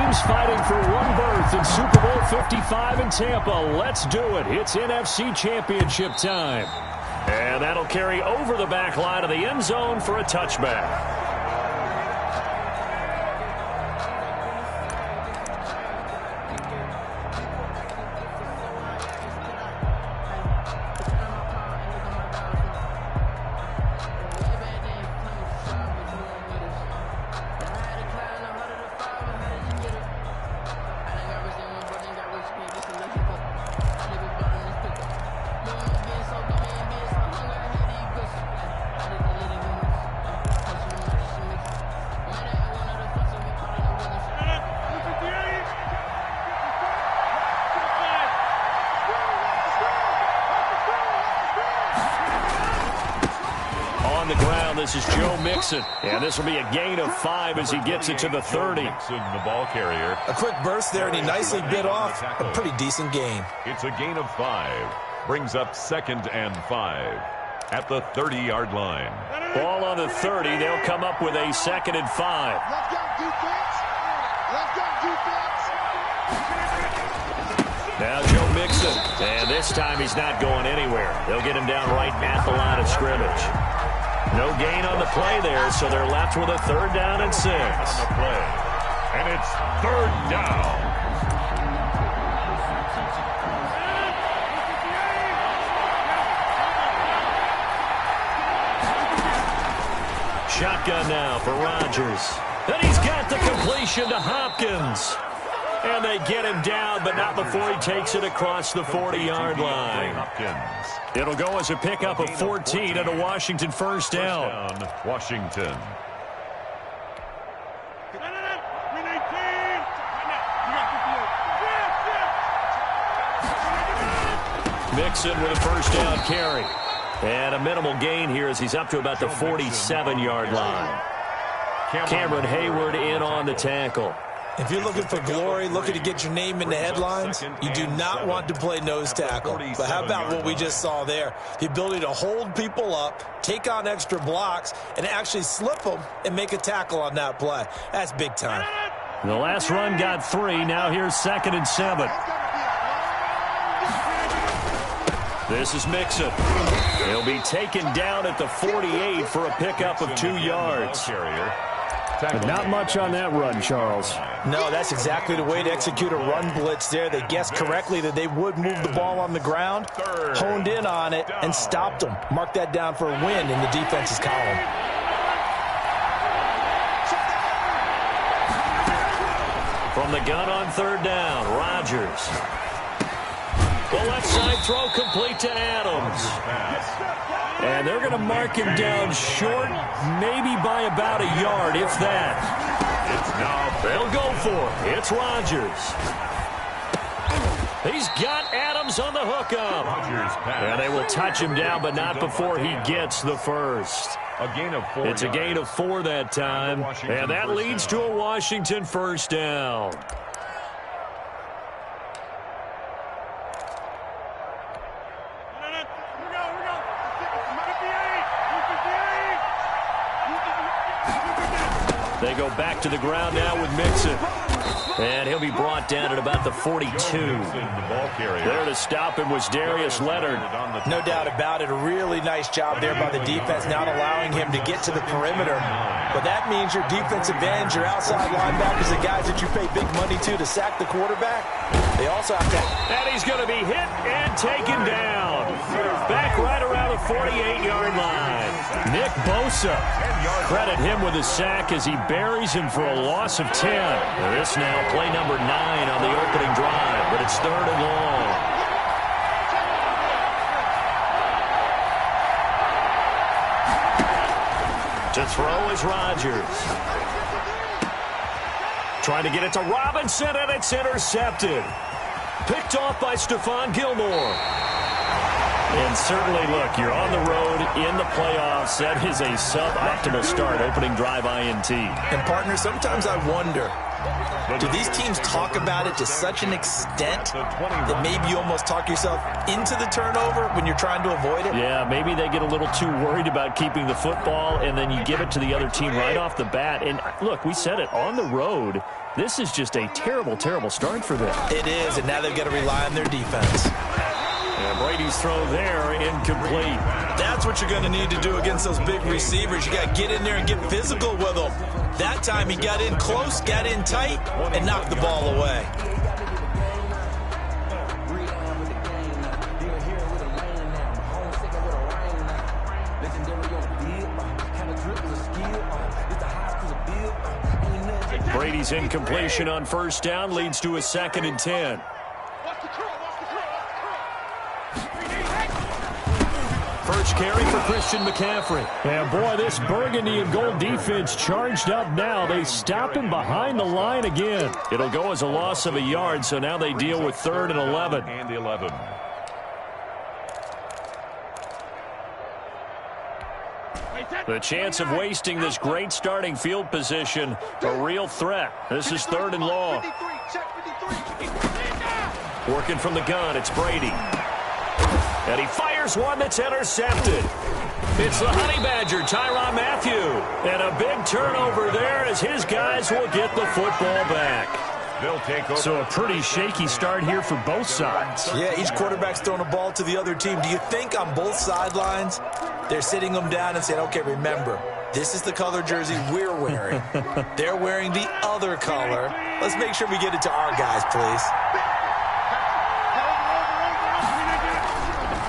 teams fighting for one berth in Super Bowl 55 in Tampa. Let's do it. It's NFC Championship time. And that'll carry over the back line of the end zone for a touchback. On the ground, this is Joe Mixon. And this will be a gain of 5 as he gets it to the 30. Mixon, the ball carrier. A quick burst there, and he nicely bit off a pretty decent gain. It's a gain of 5. Brings up 2nd and 5 at the 30-yard line. Ball on the 30. They'll come up with a 2nd and 5. Let's go, defense. Let's go, defense. Now Joe Mixon. And this time he's not going anywhere. They'll get him down right at the line of scrimmage. No gain on the play there, so they're left with a 3rd down and 6. On the play. And it's 3rd down. Shotgun now for Rodgers. And he's got the completion to Hopkins. And they get him down, but not before he takes it across the 40-yard line. It'll go as a pickup of 14 and a Washington first down. Washington. Mixon with a first down carry. And a minimal gain here as he's up to about the 47-yard line. Cameron Hayward in on the tackle. If you're looking for glory, looking to get your name in the headlines, you do not want to play nose tackle. But how about what we just saw there? The ability to hold people up, take on extra blocks, and actually slip them and make a tackle on that play. That's big time. The last run got 3. Now here's 2nd and 7. This is Mixon. He'll be taken down at the 48 for a pickup of 2 yards. But not much on that run, Charles. No, that's exactly the way to execute a run blitz there. They guessed correctly that they would move the ball on the ground, honed in on it, and stopped them. Mark that down for a win in the defense's column. From the gun on 3rd down, Rodgers. The left side throw complete to Adams. And they're going to mark him down short, maybe by about a yard, if that. They'll go for it. It's Rodgers. He's got Adams on the hookup. And they will touch him down, but not before he gets the first. A gain of 4. It's a gain of 4 that time. And that leads to a Washington first down. They go back to the ground now with Mixon. And he'll be brought down at about the 42. There to stop him was Darius Leonard. No doubt about it. A really nice job there by the defense, not allowing him to get to the perimeter. But that means your defensive ends, your outside linebackers, the guys that you pay big money to sack the quarterback, they also have to... And he's going to be hit and taken down. Back right around the 48-yard line. Nick Bosa. Credit him with a sack as he buries him for a loss of 10. This now play number 9 on the opening drive, but it's 3rd and long. To throw is Rodgers. Trying to get it to Robinson, and it's intercepted. Picked off by Stephon Gilmore. And certainly, look, you're on the road in the playoffs. That is a suboptimal start, opening drive INT. And, partner, sometimes I wonder, do these teams talk about it to such an extent that maybe you almost talk yourself into the turnover when you're trying to avoid it? Yeah, maybe they get a little too worried about keeping the football, and then you give it to the other team right off the bat. And, look, we said it, on the road, This is just a terrible, terrible start for them. It is, and now they've got to rely on their defense. And Brady's throw there, incomplete. That's what you're going to need to do against those big receivers. You got to get in there and get physical with them. That time he got in close, got in tight, and knocked the ball away. Brady's incompletion on first down leads to a 2nd and 10. First carry for Christian McCaffrey. And boy, this burgundy and gold defense charged up now. They stop him behind the line again. It'll go as a loss of a yard, so now they deal with 3rd and 11. And 11. The chance of wasting this great starting field position, a real threat. This is 3rd and long. Working from the gun, it's Brady. And he fires one that's intercepted. It's the Honey Badger, Tyrann Mathieu. And a big turnover there as his guys will get the football back. They'll take over. So a pretty shaky start here for both sides. Yeah, each quarterback's throwing a ball to the other team. Do you think on both sidelines they're sitting them down and saying, okay, remember, this is the color jersey we're wearing. They're wearing the other color. Let's make sure we get it to our guys, please.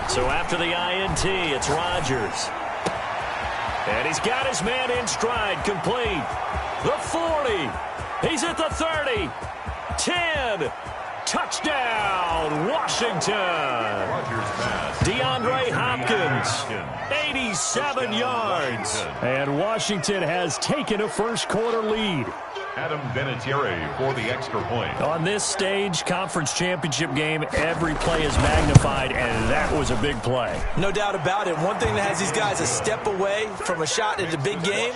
So after the INT, it's Rodgers. And he's got his man in stride, complete. The 40. He's at the 30. 10. Touchdown, Washington. DeAndre Hopkins, 87 yards. And Washington has taken a first-quarter lead. Adam Vinatieri for the extra point. On this stage, conference championship game, every play is magnified, and that was a big play. No doubt about it. One thing that has these guys a step away from a shot at the big game,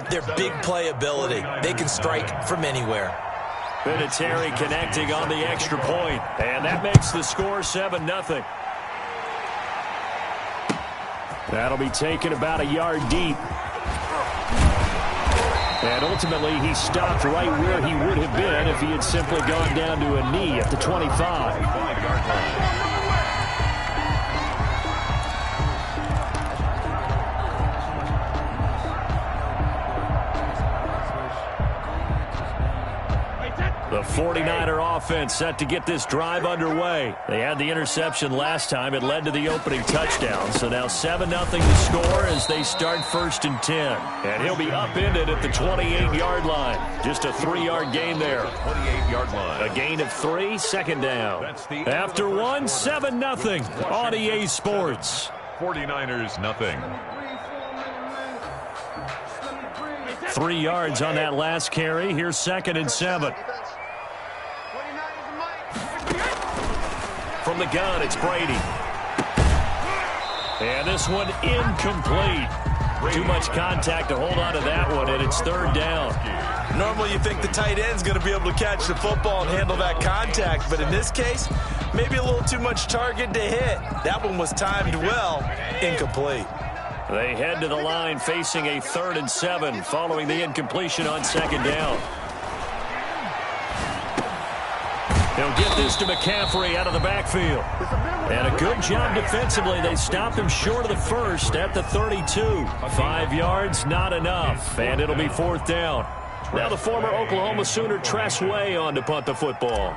their big play ability. They can strike from anywhere. Vinatieri connecting on the extra point, and that makes the score 7-0. That'll be taken about a yard deep. And ultimately, he stopped right where he would have been if he had simply gone down to a knee at the 25. The 49er offense set to get this drive underway. They had the interception last time. It led to the opening touchdown. So now 7-0 to score as they start 1st and 10. And he'll be upended at the 28-yard line. Just a 3-yard gain there. 28-yard line. A gain of 3, 2nd down. After one, 7-0 on EA Sports. 49ers nothing. 3 yards on that last carry. Here's 2nd and 7. From the gun, it's Brady. And this one incomplete. Too much contact to hold on to that one, and it's 3rd down. Normally you think the tight end's going to be able to catch the football and handle that contact, but in this case, maybe a little too much target to hit. That one was timed well, incomplete. They head to the line facing a 3rd and 7 following the incompletion on 2nd down. He'll get this to McCaffrey out of the backfield. And a good job defensively. They stopped him short of the first at the 32. 5 yards, not enough. And it'll be 4th down. Now the former Oklahoma Sooner Tress Way on to punt the football.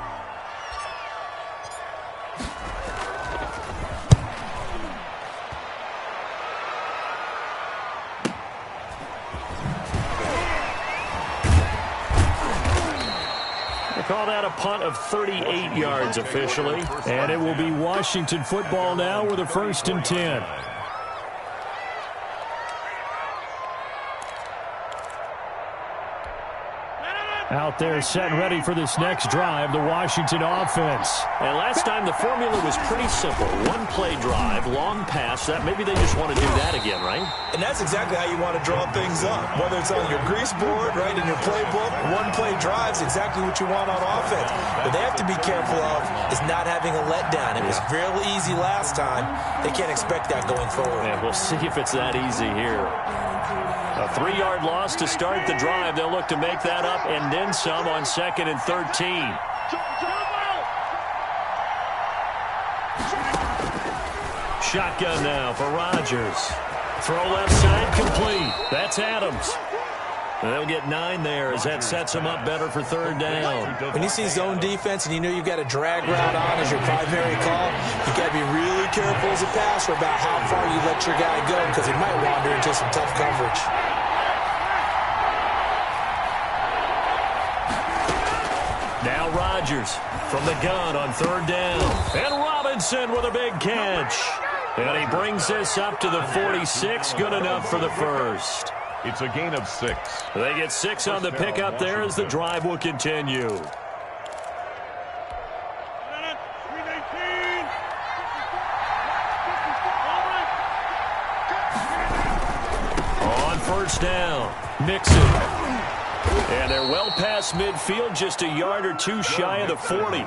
Call that a punt of 38 yards officially. And it will be Washington football now with a 1st and 10. Out there set and ready for this next drive, the Washington offense. And last time the formula was pretty simple. One play drive, long pass. That maybe they just want to do that again, right? And that's exactly how you want to draw things up. Whether it's on your grease board, right, in your playbook, one play drive's exactly what you want on offense. But they have to be careful of is not having a letdown. It was real easy last time. They can't expect that going forward. And we'll see if it's that easy here. A 3-yard loss to start the drive. They'll look to make that up and then some on 2nd and 13. Shotgun now for Rodgers. Throw left side complete. That's Adams. They'll get 9 there as that sets them up better for 3rd down. When you see zone defense and you know you've got a drag route on as your primary call, you got to be really careful as a passer about how far you let your guy go because he might wander into some tough coverage. Now Rodgers from the gun on 3rd down. And Robinson with a big catch. And he brings this up to the 46. Good enough for the first. It's a gain of 6. They get 6 on the pickup there as the drive will continue. On 1st down, Mixon. And they're well past midfield, just a yard or 2 shy of the 40.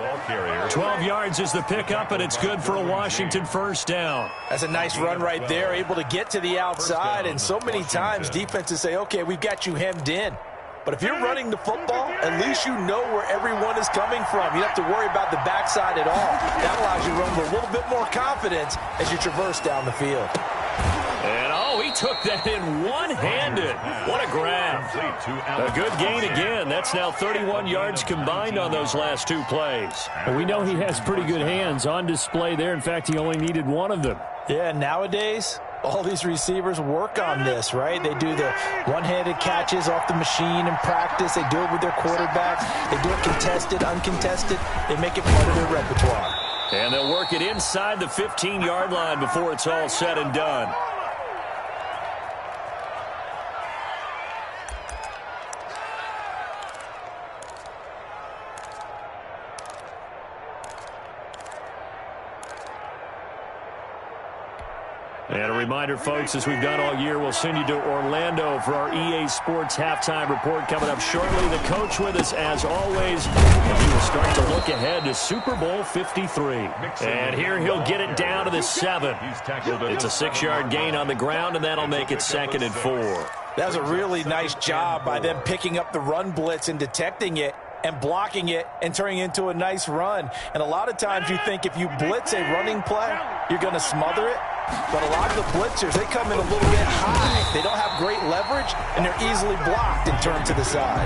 12 yards is the pickup, and it's good for a Washington 1st down. That's a nice run right there, able to get to the outside. And so many times defenses say, okay, we've got you hemmed in. But if you're running the football, at least you know where everyone is coming from. You don't have to worry about the backside at all. That allows you to run with a little bit more confidence as you traverse down the field. And, he took that in one-handed. What a grab. A good gain again. That's now 31 yards combined on those last 2 plays. And we know he has pretty good hands on display there. In fact, he only needed 1 of them. Yeah, nowadays, all these receivers work on this, right? They do the one-handed catches off the machine in practice. They do it with their quarterbacks. They do it contested, uncontested. They make it part of their repertoire. And they'll work it inside the 15-yard line before it's all said and done. And a reminder, folks, as we've done all year, we'll send you to Orlando for our EA Sports halftime report coming up shortly. The coach with us, as always, and we will start to look ahead to Super Bowl 53. And here he'll get it down to the 7. It's a 6-yard gain on the ground, and that'll make it 2nd and 4. That was a really nice job by them picking up the run blitz and detecting it and blocking it and turning it into a nice run. And a lot of times you think if you blitz a running play, you're going to smother it. But a lot of the blitzers, they come in a little bit high. They don't have great leverage, and they're easily blocked and turned to the side.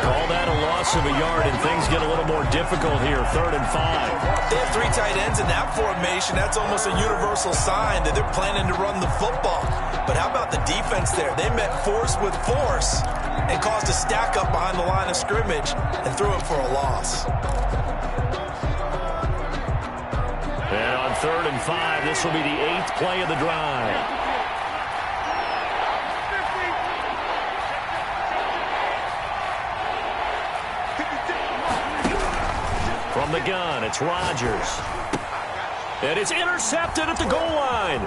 Call that a loss of a yard, and things get a little more difficult here, 3rd and 5. They have 3 tight ends in that formation. That's almost a universal sign that they're planning to run the football. But how about the defense there? They met force with force and caused a stack up behind the line of scrimmage and threw it for a loss. And on 3rd and 5, this will be the 8th play of the drive. From the gun, it's Rodgers. And it's intercepted at the goal line.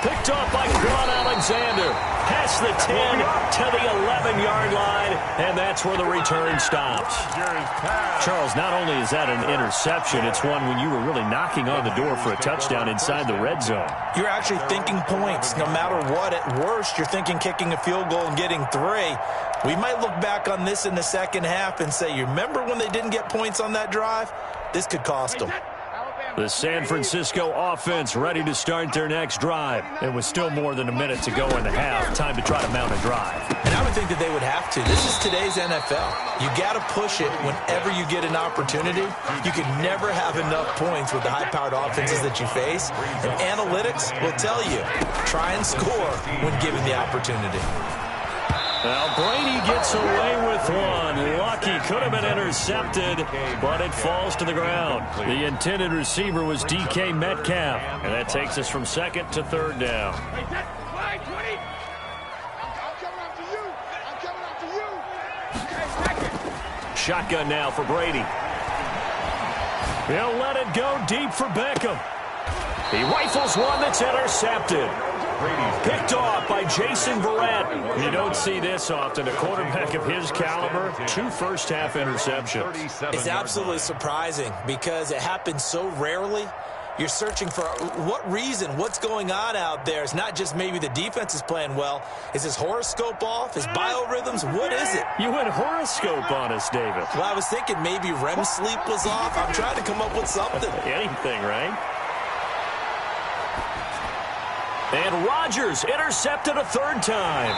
Picked off by Quan Alexander. Past the 10 to the 11-yard line, and that's where the return stops. Charles, not only is that an interception, it's one when you were really knocking on the door for a touchdown inside the red zone. You're actually thinking points. No matter what, at worst, you're thinking kicking a field goal and getting 3. We might look back on this in the second half and say, you remember when they didn't get points on that drive? This could cost them. The San Francisco offense ready to start their next drive. It was still more than a minute to go in the half. Time to try to mount a drive. And I would think that they would have to. This is today's NFL. You got to push it whenever you get an opportunity. You can never have enough points with the high-powered offenses that you face. And analytics will tell you, try and score when given the opportunity. Now Brady gets away with one. Lucky, could have been intercepted, but it falls to the ground. The intended receiver was DK Metcalf, and that takes us from 2nd to 3rd down. I'm coming after you. Shotgun now for Brady. He'll let it go deep for Beckham. He rifles one that's intercepted. Picked off by Jason Verrett. You don't see this often. A quarterback of his caliber, 2 first-half interceptions. It's absolutely surprising because it happens so rarely. You're searching for what reason, what's going on out there. It's not just maybe the defense is playing well. Is his horoscope off? His biorhythms? What is it? You went horoscope on us, David. Well, I was thinking maybe REM sleep was off. I'm trying to come up with something. Anything, right? And Rodgers intercepted a third time.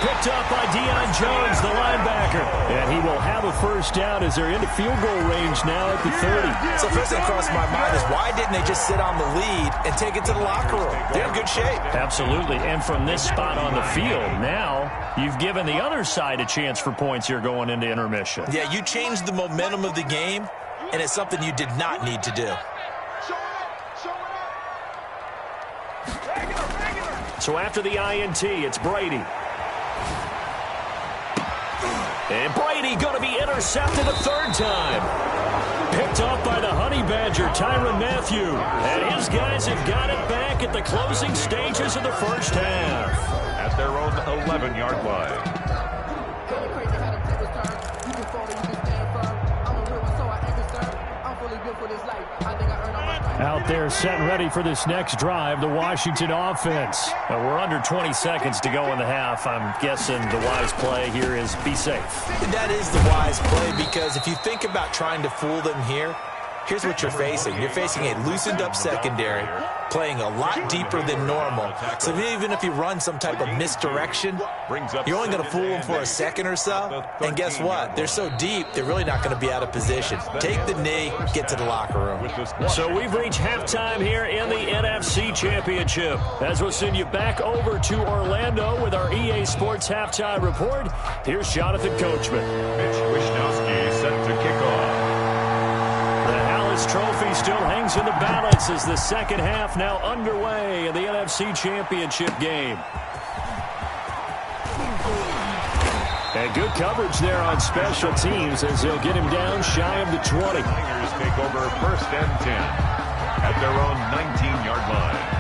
Picked up by Deion Jones, the linebacker. And he will have a first down as they're into field goal range now at the 30. So first thing across my mind is why didn't they just sit on the lead and take it to the locker room? They're in good shape. Absolutely. And from this spot on the field, now you've given the other side a chance for points here going into intermission. Yeah, you changed the momentum of the game, and it's something you did not need to do. So after the INT, it's Brady. And Brady going to be intercepted a third time. Picked off by the Honey Badger, Tyrann Mathieu. And his guys have got it back at the closing stages of the first half. At their own 11-yard line. Out there set and ready for this next drive, the Washington offense. We're under 20 seconds to go in the half. I'm guessing the wise play here is be safe. That is the wise play, because if you think about trying to fool them here, here's what you're facing. You're facing a loosened-up secondary, playing a lot deeper than normal. So even if you run some type of misdirection, you're only going to fool them for a second or so. And guess what? They're so deep, they're really not going to be out of position. Take the knee, get to the locker room. So we've reached halftime here in the NFC Championship. As we'll send you back over to Orlando with our EA Sports Halftime Report, here's Jonathan Coachman. Mitch Wishnowsky set to kick off. Trophy still hangs in the balance as the second half now underway in the NFC Championship game. And good coverage there on special teams as they'll get him down shy of the 20. Tigers take over first and 10 at their own 19-yard line.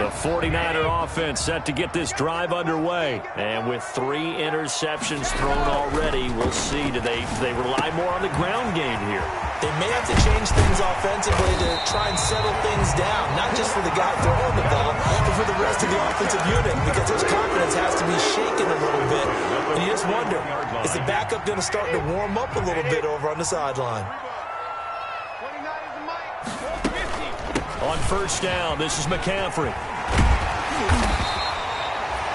The 49er offense set to get this drive underway. And with 3 interceptions thrown already, we'll see. Do they rely more on the ground game here? They may have to change things offensively to try and settle things down, not just for the guy throwing the ball, but for the rest of the offensive unit, because his confidence has to be shaken a little bit. And you just wonder, is the backup going to start to warm up a little bit over on the sideline? On first down, this is McCaffrey.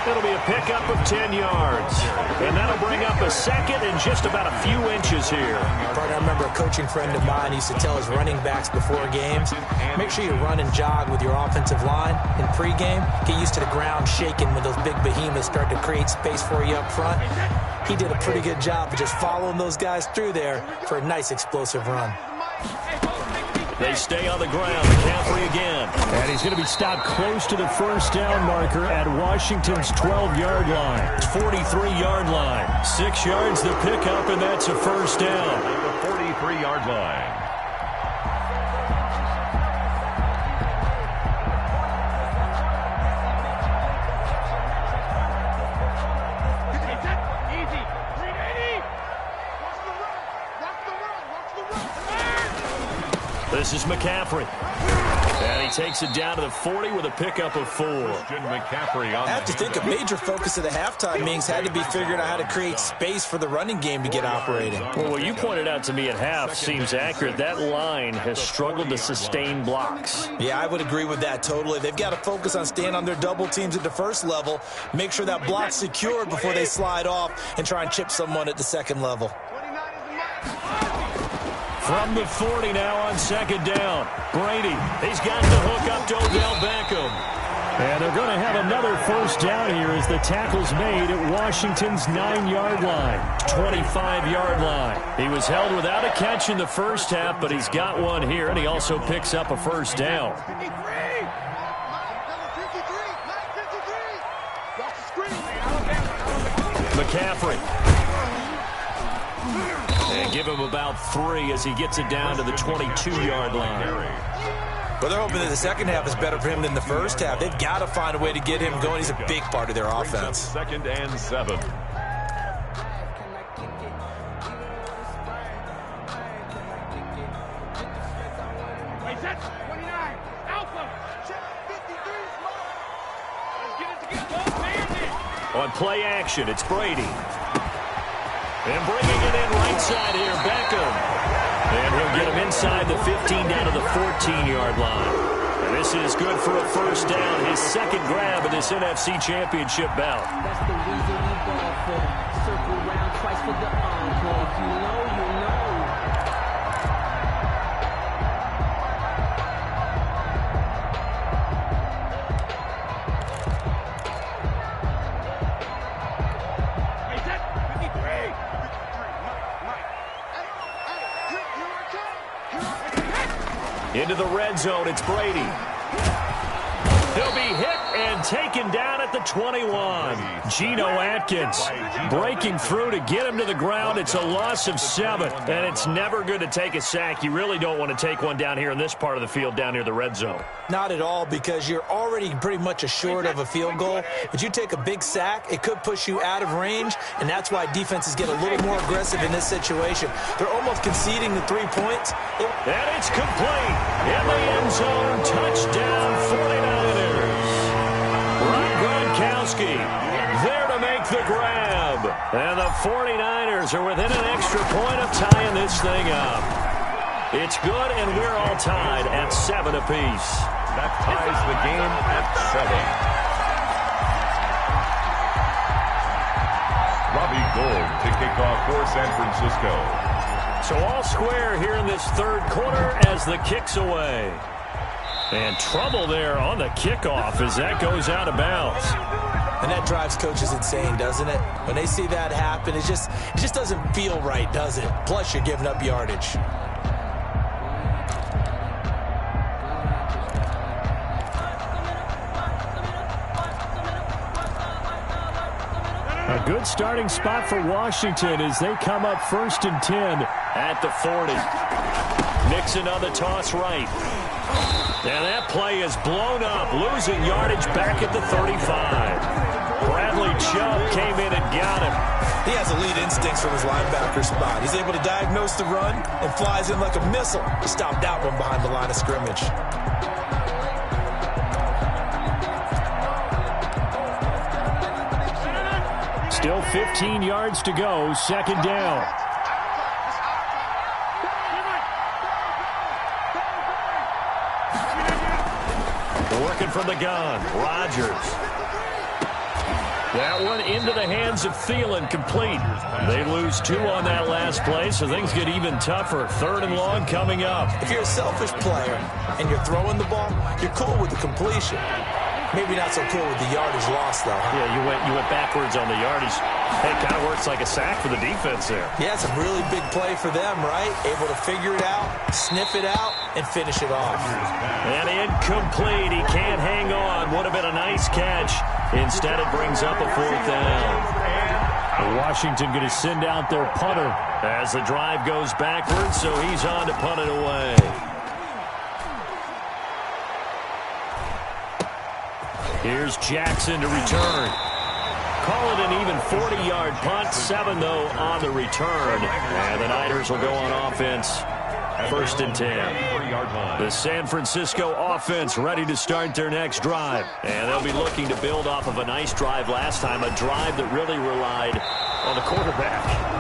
It'll be a pickup of 10 yards. And that'll bring up a second and just about a few inches here. I remember a coaching friend of mine used to tell his running backs before games, make sure you run and jog with your offensive line in pregame. Get used to the ground shaking when those big behemoths start to create space for you up front. He did a pretty good job of just following those guys through there for a nice explosive run. They stay on the ground. McCaffrey again. And he's going to be stopped close to the first down marker at Washington's 12-yard line. 43-yard line. 6 yards the pickup, and that's a first down. The 43-yard line. This is McCaffrey. And he takes it down to the 40 with a pickup of 4. McCaffrey on I have to think a major focus of the halftime meetings had to be figuring out how to create space for the running game to get operating. Well, what you pointed out to me at half seems accurate. That line has struggled to sustain blocks. Yeah, I would agree with that totally. They've got to focus on staying on their double teams at the first level, make sure that block's secured before they slide off and try and chip someone at the second level. From the 40 now on second down. Brady, he's got the hook up to Odell Beckham. And they're going to have another first down here as the tackle's made at Washington's 9-yard line. 25-yard line. He was held without a catch in the first half, but he's got one here, and he also picks up a first down. McCaffrey. And give him about 3 as he gets it down to the 22-yard line. Well, they're hoping that the second half is better for him than the first half. They've got to find a way to get him going. He's a big part of their offense. Second and 7. On play action, it's Brady. And bringing it in right side here, Beckham. And he'll get him inside the 15 down to the 14-yard line. And this is good for a first down, his second grab of this NFC Championship bout. That's the reason we ball for. Circle round twice for the encore. If you know, you know. Into the red zone, it's Brady. He'll be hit and taken down at the 21. Geno Atkins breaking through to get him to the ground. It's a loss of 7, and it's never good to take a sack. You really don't want to take one down here in this part of the field, down near the red zone. Not at all, because you're already pretty much assured of a field goal. But you take a big sack, it could push you out of range, and that's why defenses get a little more aggressive in this situation. They're almost conceding the 3 points. And it's complete. In the end zone, touchdown 49ers. Gronkowski there to make the grab. And the 49ers are within an extra point of tying this thing up. It's good, and we're all tied at 7 apiece. That ties the game at 7. Robbie Gould to kick off for San Francisco. So all square here in this third quarter as the kick's away. And trouble there on the kickoff as that goes out of bounds. And that drives coaches insane, doesn't it? When they see that happen, it just doesn't feel right, does it? Plus, you're giving up yardage. A good starting spot for Washington as they come up 1st and 10 at the 40. Nixon on the toss right. And that play is blown up, losing yardage back at the 35. Bradley Chubb came in and got him. He has elite instincts from his linebacker spot. He's able to diagnose the run and flies in like a missile to stop that one behind the line of scrimmage. Still 15 yards to go, 2nd down. Working from the gun, Rodgers. That one into the hands of Thielen, complete. They lose 2 on that last play, so things get even tougher. 3rd and long coming up. If you're a selfish player and you're throwing the ball, you're cool with the completion. Maybe not so cool with the yardage loss, though, huh? Yeah, you went backwards on the yardage. Hey, it kind of works like a sack for the defense there. Yeah, it's a really big play for them, right? Able to figure it out, sniff it out, and finish it off. And incomplete. He can't hang on. Would have been a nice catch. Instead, it brings up a 4th down. Washington going to send out their punter as the drive goes backwards, so he's on to punt it away. Here's Jackson to return. Call it an even 40-yard punt. 7, though, on the return. And the Niners will go on offense. 1st and 10. The San Francisco offense ready to start their next drive. And they'll be looking to build off of a nice drive last time, a drive that really relied on the quarterback.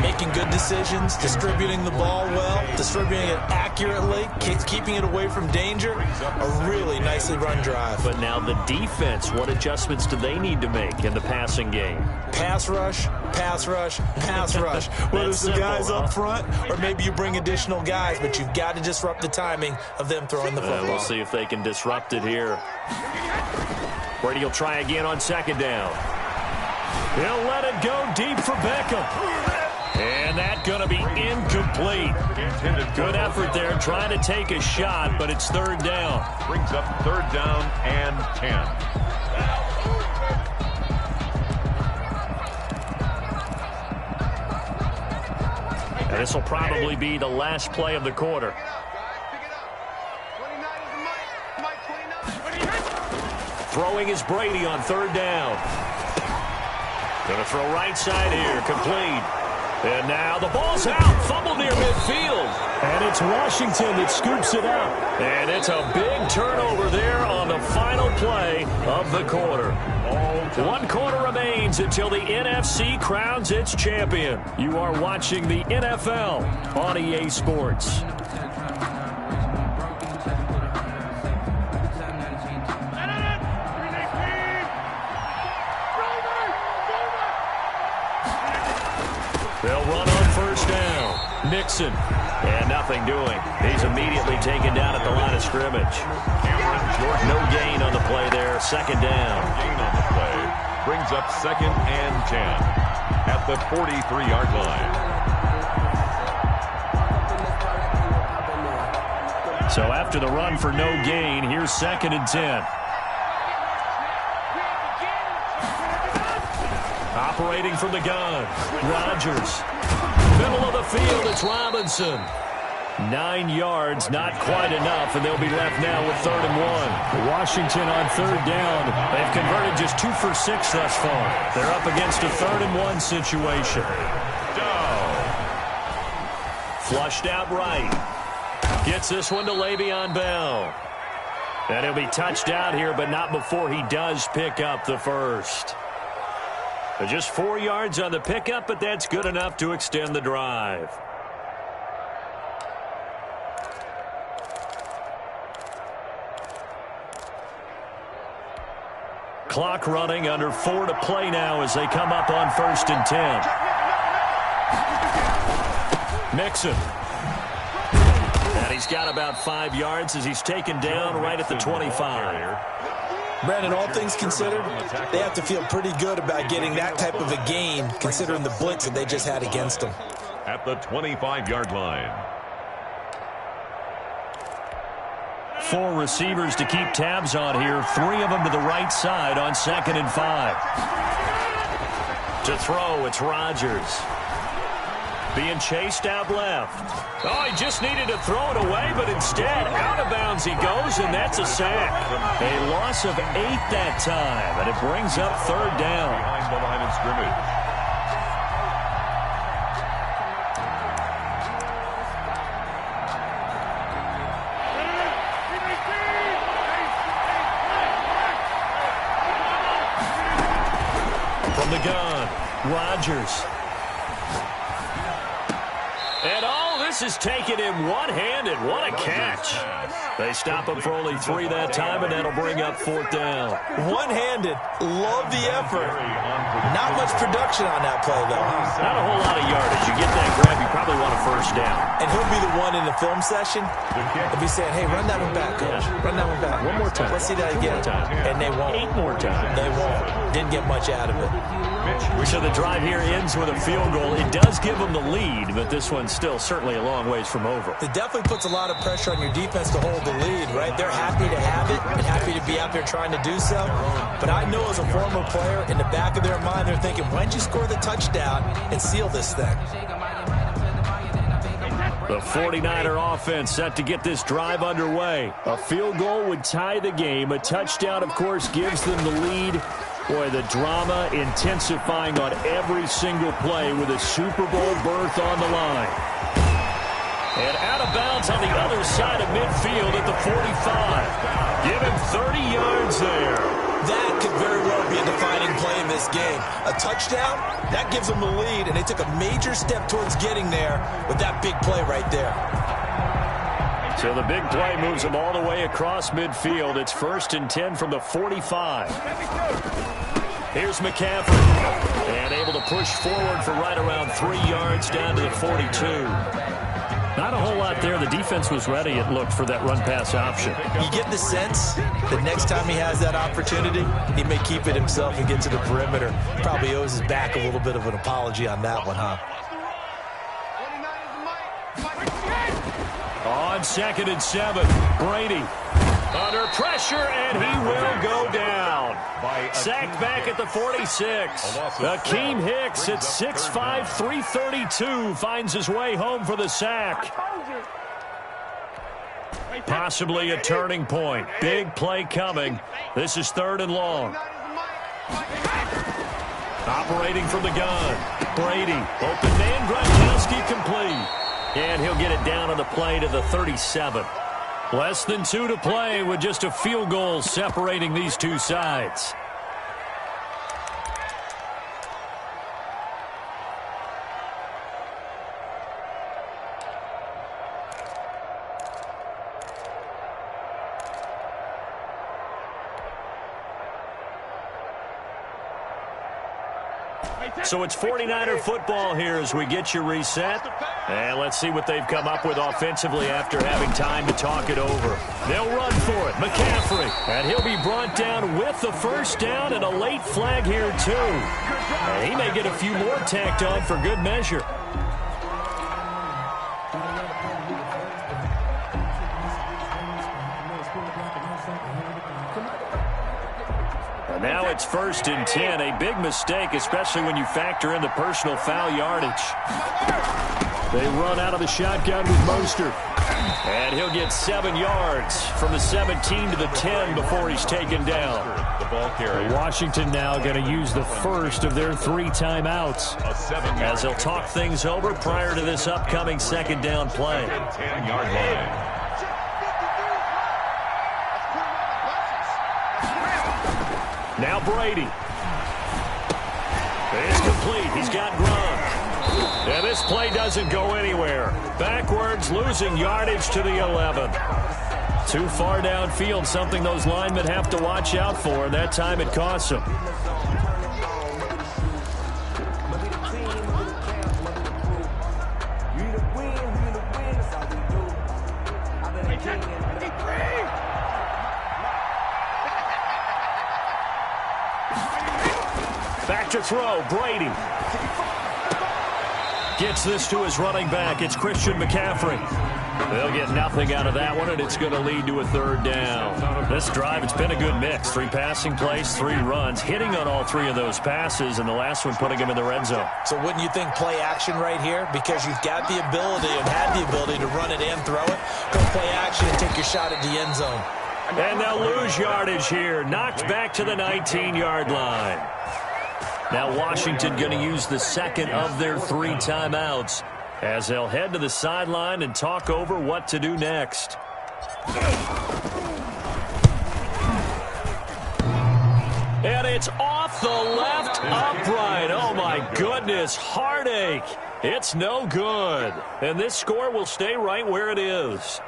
Making good decisions, distributing the ball well, distributing it accurately, keeping it away from danger. A really nicely run drive. But now the defense, what adjustments do they need to make in the passing game? Pass rush, pass rush, pass rush. Whether it's the guys up front or maybe you bring additional guys, but you've got to disrupt the timing of them throwing the football. We'll see if they can disrupt it here. Brady will try again on 2nd down. He'll let it go deep for Beckham. And that's going to be incomplete. Good effort there trying to take a shot, but it's 3rd down. Brings up 3rd down and 10. And this will probably be the last play of the quarter. Throwing is Brady on 3rd down. Going to throw right side here, complete. And now the ball's out. Fumble near midfield. And it's Washington that scoops it up. And it's a big turnover there on the final play of the quarter. 1 quarter remains until the NFC crowns its champion. You are watching the NFL on EA Sports. They'll run on first down. Mixon. And nothing doing. He's immediately taken down at the line of scrimmage. No gain on the play there. Second down. Gain on the play. Brings up 2nd and 10 at the 43-yard line. So after the run for no gain, here's 2nd and 10. Operating from the gun. Rodgers. Middle of the field, it's Robinson. 9 yards, not quite enough, and they'll be left now with 3rd and 1. Washington on 3rd down. They've converted just 2 for 6 thus far. They're up against a 3rd and 1 situation. Flushed out right. Gets this one to Le'Veon Bell. And he'll be touched out here, but not before he does pick up the first. Just 4 yards on the pickup, but that's good enough to extend the drive. Clock running, under 4 to play now as they come up on 1st and 10. Mixon. And he's got about 5 yards as he's taken down right at the 25. Brandon, all things considered, they have to feel pretty good about getting that type of a gain, considering the blitz that they just had against them. At the 25-yard line. 4 receivers to keep tabs on here. 3 of them to the right side on 2nd and 5. To throw, it's Rodgers. Being chased out left. Oh, he just needed to throw it away, but instead, out of bounds he goes, and that's a sack. A loss of 8 that time, and it brings up 3rd down. Behind the line of scrimmage. From the gun, Rodgers. And all this is taken in one-handed. What a catch. They stop him for only 3 that time, and that'll bring up 4th down. One-handed. Love the effort. Not much production on that play, though, huh? Not a whole lot of yardage. You get that grab, you probably want a 1st down. And he'll be the one in the film session. He'll be saying, hey, run that one back, coach. Run that one back. One more time. Let's see that again. And they won't. 8 more times. They won't. Didn't get much out of it. So the drive here ends with a field goal. It does give them the lead, but this one's still certainly a long ways from over. It definitely puts a lot of pressure on your defense to hold the lead, right? They're happy to have it and happy to be out there trying to do so. But I know as a former player, in the back of their mind, they're thinking, why'd you score the touchdown and seal this thing? The 49er offense set to get this drive underway. A field goal would tie the game. A touchdown, of course, gives them the lead. Boy, the drama intensifying on every single play with a Super Bowl berth on the line. And out of bounds on the other side of midfield at the 45. Give him 30 yards there. That could very well be a defining play in this game. A touchdown, that gives them the lead, and they took a major step towards getting there with that big play right there. So the big play moves them all the way across midfield. It's 1st and 10 from the 45. Here's McCaffrey. And able to push forward for right around 3 yards down to the 42. Not a whole lot there. The defense was ready, it looked, for that run-pass option. You get the sense that next time he has that opportunity, he may keep it himself and get to the perimeter. Probably owes his back a little bit of an apology on that one, huh? On 2nd and 7, Brady. Under pressure, and he will go down. Sacked back at the 46. Akeem Hicks at 6'5", 332 finds his way home for the sack. Possibly a turning point. Big play coming. This is 3rd and long. Operating from the gun. Brady. Open man. Gronkowski complete. And he'll get it down on the play to the 37. Less than 2 to play with just a field goal separating these two sides. So it's 49er football here as we get you reset. And let's see what they've come up with offensively after having time to talk it over. They'll run for it. McCaffrey. And he'll be brought down with the first down and a late flag here, too. And he may get a few more tacked on for good measure. Now it's 1st and 10. A big mistake, especially when you factor in the personal foul yardage. They run out of the shotgun with Mostert. And he'll get 7 yards from the 17 to the 10 before he's taken down. The ball carrier. Washington now going to use the first of their 3 timeouts. As they'll talk things over prior to this upcoming second down play. 10-yard line. Now Brady. It's complete. He's got Gronk. And this play doesn't go anywhere. Backwards, losing yardage to the 11. Too far downfield, something those linemen have to watch out for, and that time it costs them. Back to throw, Brady. Gets this to his running back. It's Christian McCaffrey. They'll get nothing out of that one, and it's going to lead to a 3rd down. This drive, it's been a good mix. 3 passing plays, 3 runs, hitting on all 3 of those passes, and the last one putting him in the red zone. So wouldn't you think play action right here? Because you've got the ability and had the ability to run it and throw it. Go play action and take your shot at the end zone. And they'll lose yardage here. Knocked back to the 19-yard line. Now Washington going to use the second of their 3 timeouts as they'll head to the sideline and talk over what to do next. And it's off the left upright. Oh, my goodness. Heartache. It's no good. And this score will stay right where it is.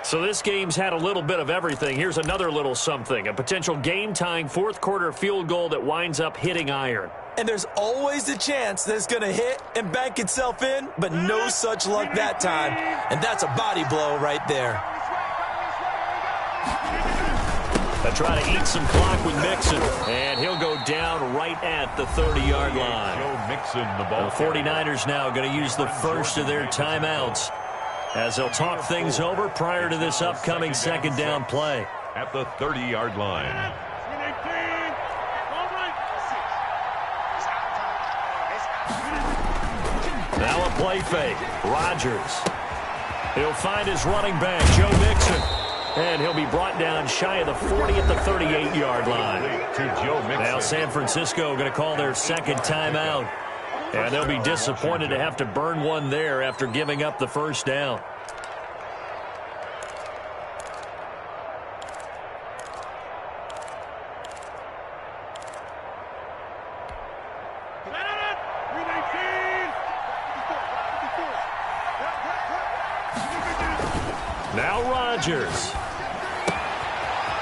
So this game's had a little bit of everything. Here's another little something. A potential game-tying 4th quarter field goal that winds up hitting iron. And there's always a chance that it's going to hit and bank itself in, but no such luck that time. And that's a body blow right there. They try to eat some clock with Mixon, and he'll go down right at the 30-yard line. Joe Mixon, the ball. The 49ers now going to use the first of their timeouts as they'll talk things over prior to this upcoming second down play. At the 30-yard line. Now a play fake. Rodgers. He'll find his running back, Joe Mixon. And he'll be brought down shy of the 40 at the 38-yard line. To Joe Mixon. Now San Francisco going to call their second timeout. And they'll be disappointed to have to burn one there after giving up the first down. Now Rodgers.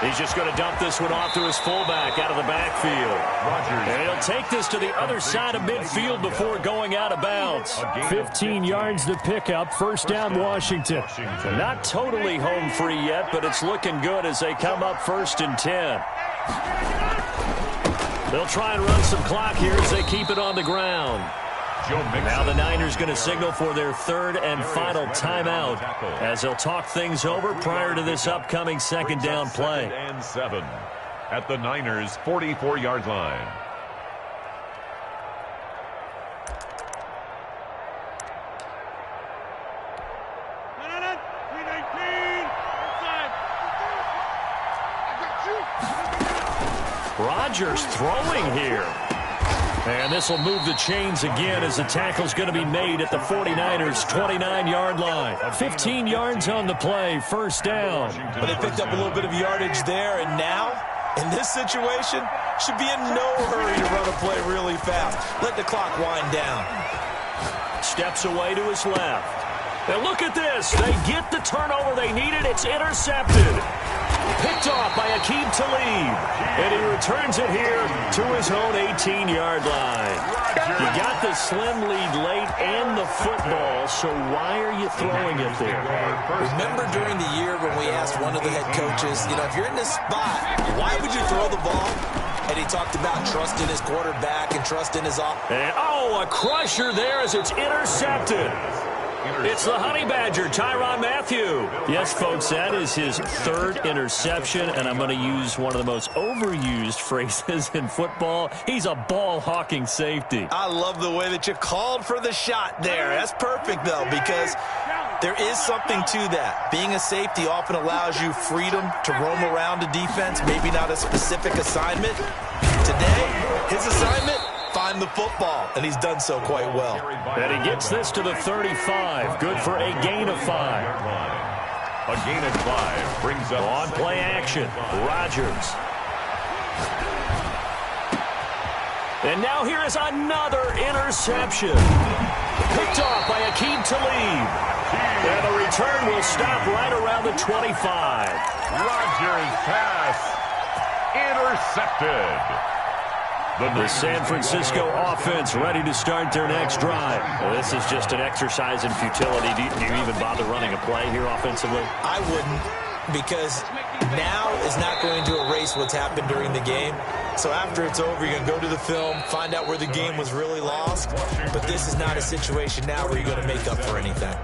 He's just going to dump this one off to his fullback out of the backfield. Rodgers. And he'll take this to the other side of midfield before going out of bounds. 15 yards to pick up. First down, Washington. Not totally home free yet, but it's looking good as they come up 1st and 10. They'll try and run some clock here as they keep it on the ground. Now the Niners going to signal for their 3rd and final timeout as they'll talk things over prior to this upcoming second down play. 2nd and 7 at the Niners' 44-yard line. Rodgers throwing here. And this will move the chains again as the tackle's going to be made at the 49ers' 29-yard line. 15 yards on the play, first down. But they picked up a little bit of yardage there, and now, in this situation, should be in no hurry to run a play really fast. Let the clock wind down. Steps away to his left. And look at this. They get the turnover they needed. It's intercepted. Picked off by Aqib Talib. And he returns it here to his own 18-yard line. You got the slim lead late and the football, so why are you throwing it there? Remember during the year when we asked one of the head coaches, if you're in this spot, why would you throw the ball? And he talked about trust in his quarterback and trust in his offense. And, a crusher there as it's intercepted. It's the Honey Badger, Tyrann Mathieu. Yes, folks, that is his third interception, and I'm going to use one of the most overused phrases in football. He's a ball-hawking safety. I love the way that you called for the shot there. That's perfect, though, because there is something to that. Being a safety often allows you freedom to roam around a defense, maybe not a specific assignment. Today, his assignment, find the football, and he's done so quite well. And he gets this to the 35. Good for a gain of 5. A gain of 5 brings up on play action. Rodgers. And now here is another interception. Picked off by Aqib Talib. And the return will stop right around the 25. Rodgers pass intercepted. The San Francisco offense ready to start their next drive. Well, this is just an exercise in futility. Do you even bother running a play here offensively? I wouldn't, because now is not going to erase what's happened during the game. So after it's over, you're going to go to the film, find out where the game was really lost. But this is not a situation now where you're going to make up for anything.